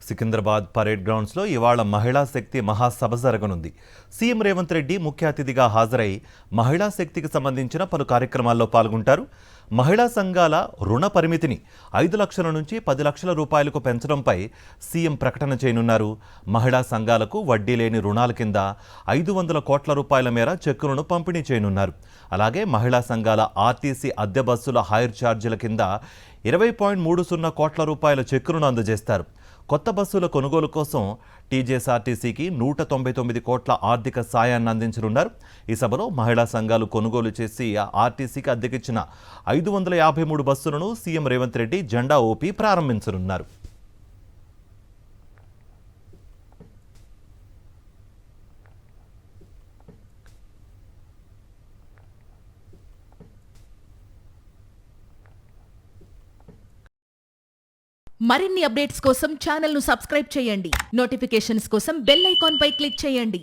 Secunderabad parade గ్రౌండ్స్లో ఇవాళ మహిళా శక్తి మహాసభ జరగనుంది. సీఎం రేవంత్ రెడ్డి ముఖ్య అతిథిగా హాజరై మహిళా శక్తికి సంబంధించిన పలు కార్యక్రమాల్లో పాల్గొంటారు. మహిళా సంఘాల రుణ పరిమితిని 5 లక్షల నుంచి 10 లక్షల రూపాయలకు పెంచడంపై సీఎం ప్రకటన చేయనున్నారు. మహిళా సంఘాలకు వడ్డీ లేని రుణాల కింద 500 కోట్ల రూపాయల మేర చెక్కులను పంపిణీ చేయనున్నారు. అలాగే మహిళా సంఘాల ఆర్టీసీ అద్దె బస్సుల హైర్ ఛార్జీల కింద 20.30 కోట్ల రూపాయల చెక్కులను అందజేస్తారు. కొత్త బస్సుల కొనుగోలు కోసం టీజీఎస్ఆర్టీసీకి 199 కోట్ల ఆర్థిక సాయాన్ని అందించనున్నారు. ఈ సభలో మహిళా సంఘాలు కొనుగోలు చేసి ఆర్టీసీకి అద్దెకిచ్చిన 553 బస్సులను సీఎం రేవంత్ రెడ్డి జెండా ఊపి ప్రారంభించనున్నారు. మరిన్ని అప్డేట్స్ కోసం ఛానల్ ను సబ్స్క్రైబ్ చేయండి. నోటిఫికేషన్స్ కోసం బెల్ ఐకాన్ పై క్లిక్ చేయండి.